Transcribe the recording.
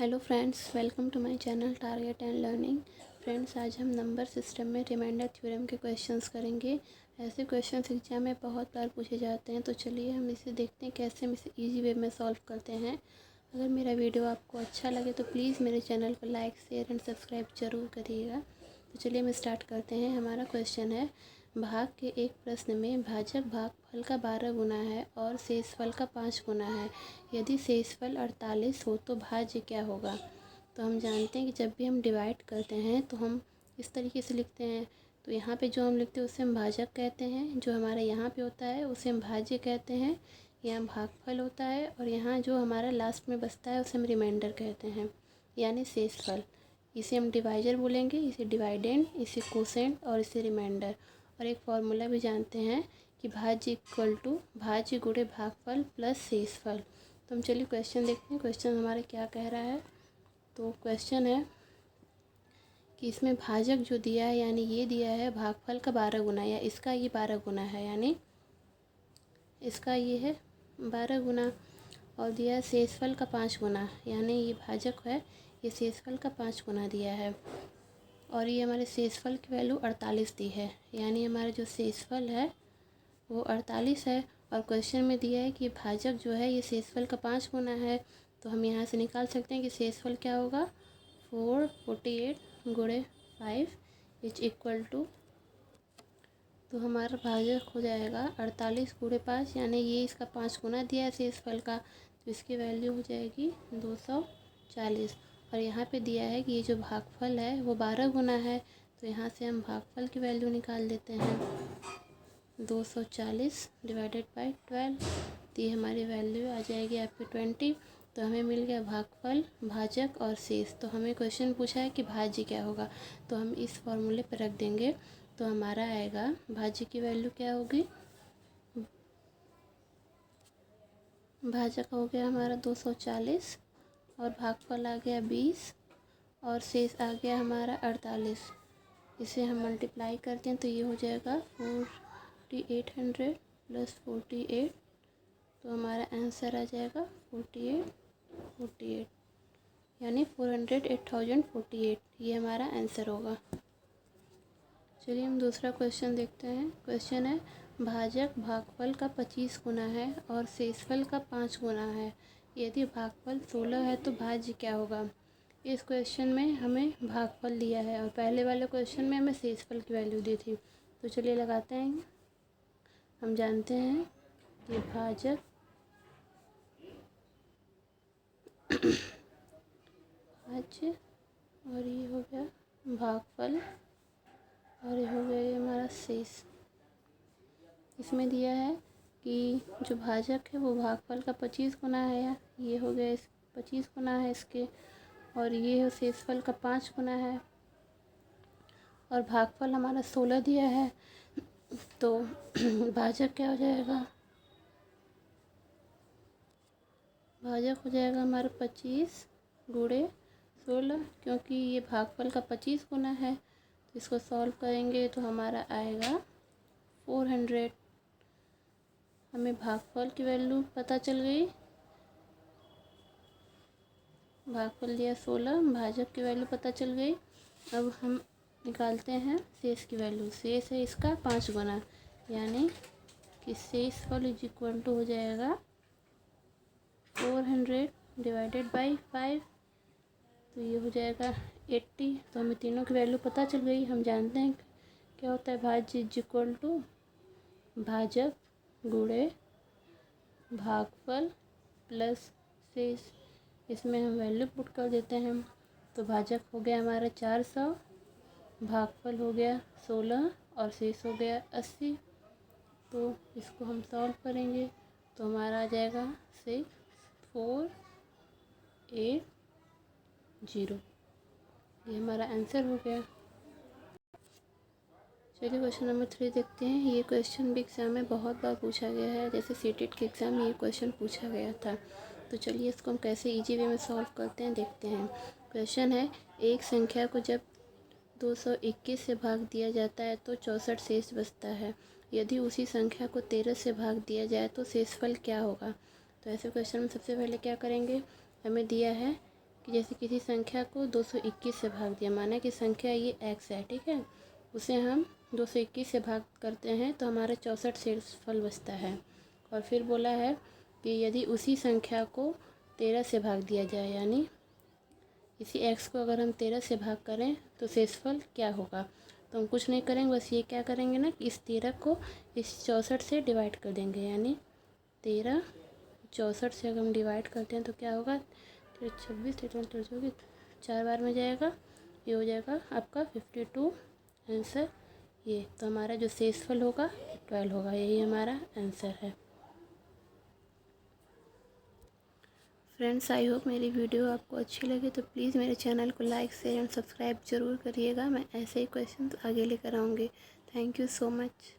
Hello friends, welcome to my channel target and learning. Friends, आज हम number system में reminder theorem के questions करेंगे। ऐसे क्वेश्चंस एग्जाम में बहुत बार पूछे जाते हैं, तो चलिए हम इसे देखते हैं कैसे हम इसे इजी वे में सॉल्व करते हैं। अगर मेरा वीडियो आपको अच्छा लगे तो प्लीज़ मेरे चैनल को लाइक, शेयर एंड सब्सक्राइब ज़रूर करिएगा। तो चलिए हम स्टार्ट करते हैं। हमारा क्वेश्चन है, भाग के एक प्रश्न में भाजक भागफल का 12 गुना है और शेषफल का 5 गुना है। यदि शेषफल 48 हो तो भाज्य क्या होगा। तो हम जानते हैं कि जब भी हम डिवाइड करते हैं तो हम इस तरीके से लिखते हैं। तो यहाँ पे जो हम लिखते हैं उसे हम भाजक कहते हैं, जो हमारा यहाँ पे होता है उसे हम भाज्य कहते हैं। यहाँ भागफल होता है और यहाँ जो हमारा लास्ट में बचता है उसे हम रिमाइंडर कहते हैं, यानी शेषफल। इसे हम डिवाइजर बोलेंगे, इसे डिवाइडेंड, इसे कोसेंट और इसे रिमाइंडर। और एक फॉर्मूला भी जानते हैं कि भाज्य इक्वल टू भाज्य गुणे भागफल प्लस शेषफल। तो हम चलिए क्वेश्चन देखते हैं। क्वेश्चन हमारा क्या कह रहा है। तो क्वेश्चन है कि इसमें भाजक जो दिया है, यानी ये दिया है भागफल का 12 गुना, या इसका ये 12 गुना है, यानी इसका ये है 12 गुना। और दिया है शेषफल का 5 गुना, यानी ये भाजक है, ये शेषफल का 5 गुना दिया है। और ये हमारे शेषफल की वैल्यू 48 दी है, यानी हमारा जो शेषफल है वो 48 है। और क्वेश्चन में दिया है कि भाजक जो है ये शेषफल का 5 गुना है। तो हम यहाँ से निकाल सकते हैं कि शेषफल क्या होगा, 448 गुणे 5 इज इक्वल टू, तो हमारा भाजक हो जाएगा 48 गुणे 5, यानी ये इसका 5 गुना दिया है शेषफल का, तो इसकी वैल्यू हो जाएगी 240। और यहाँ पे दिया है कि ये जो भागफल है वो 12 गुना है, तो यहाँ से हम भागफल की वैल्यू निकाल देते हैं। 240 डिवाइडेड बाई 12, तो ये हमारी वैल्यू आ जाएगी आपकी 20। तो हमें मिल गया भागफल, भाजक और शेष। तो हमें क्वेश्चन पूछा है कि भाज्य क्या होगा, तो हम इस फॉर्मूले पर रख देंगे। तो हमारा आएगा भाज्य की वैल्यू क्या होगी, भाजक हो गया हमारा 240 और भागफल आ गया 20 और शेष आ गया हमारा 48। इसे हम मल्टीप्लाई करते हैं तो ये हो जाएगा 4800 प्लस 48, तो हमारा आंसर आ जाएगा 48, यानी 408,048, ये हमारा आंसर होगा। चलिए हम दूसरा क्वेश्चन देखते हैं। क्वेश्चन है, भाजक भागफल का 25 गुना है और शेषफल का 5 गुना है। यदि भागफल 16 है तो भाज्य क्या होगा। इस क्वेश्चन में हमें भागफल दिया है और पहले वाले क्वेश्चन में हमें शेषफल की वैल्यू दी थी। तो चलिए लगाते हैं। हम जानते हैं कि भाजक भाज्य और ये हो गया भागफल और ये हो गया ये हमारा शेष। इसमें दिया है कि जो भाजक है वो भागफल का 25 गुना है, या ये हो गया इस 25 गुना है इसके, और ये शेषफल का 5 गुना है और भागफल हमारा 16 दिया है। तो भाजक क्या हो जाएगा, भाजक हो जाएगा हमारा 25 गुणे 16, क्योंकि ये भागफल का 25 गुना है। तो इसको सॉल्व करेंगे तो हमारा आएगा 400। हमें भागफल की वैल्यू पता चल गई, भागफल दिया 16, भाजक की वैल्यू पता चल गई। अब हम निकालते हैं शेष की वैल्यू। शेष है इसका 5 गुना, यानी कि शेषफल इज इक्वल टू हो जाएगा 400 डिवाइडेड बाई 5, तो ये हो जाएगा 80। तो हमें तीनों की वैल्यू पता चल गई। हम जानते हैं क्या होता है भाज्य इज इक्वल टू भाजक गुणे भागफल प्लस शेष। इसमें हम वैल्यू पुट कर देते हैं। तो भाजक हो गया हमारा 400, भागफल हो गया 16 और शेष हो गया 80। तो इसको हम सॉल्व करेंगे तो हमारा आ जाएगा 6480, ये हमारा आंसर हो गया। चलिए क्वेश्चन नंबर 3 देखते हैं। ये क्वेश्चन भी एग्ज़ाम में बहुत बार पूछा गया है, जैसे सीटेट के एग्ज़ाम में ये क्वेश्चन पूछा गया था। तो चलिए इसको हम कैसे इजी वे में सॉल्व करते हैं देखते हैं। क्वेश्चन है, एक संख्या को जब 221 से भाग दिया जाता है तो 64 शेष बचता है। यदि उसी संख्या को 13 से भाग दिया जाए तो शेषफल क्या होगा। तो ऐसे क्वेश्चन में सबसे पहले क्या करेंगे, हमें दिया है कि जैसे किसी संख्या को 221 से भाग दिया, माना कि संख्या ये x है, ठीक है, उसे हम 221 से भाग करते हैं तो हमारा 64 शेषफल बचता है। और फिर बोला है कि यदि उसी संख्या को 13 से भाग दिया जाए, यानी इसी x को अगर हम 13 से भाग करें तो शेषफल क्या होगा। तो हम कुछ नहीं करेंगे, बस ये क्या करेंगे ना कि इस 13 को इस 64 से डिवाइड कर देंगे, यानी 13 64 से अगर हम डिवाइड करते हैं तो क्या होगा, 26 13 4 बार में जाएगा, ये हो जाएगा आपका 52 आंसर ये। तो हमारा जो शेषफल होगा 12 होगा, यही हमारा आंसर है। फ्रेंड्स, आई होप मेरी वीडियो आपको अच्छी लगे तो प्लीज़ मेरे चैनल को लाइक शेयर एंड सब्सक्राइब ज़रूर करिएगा। मैं ऐसे ही क्वेश्चन आगे लेकर आऊँगी। Thank you so much.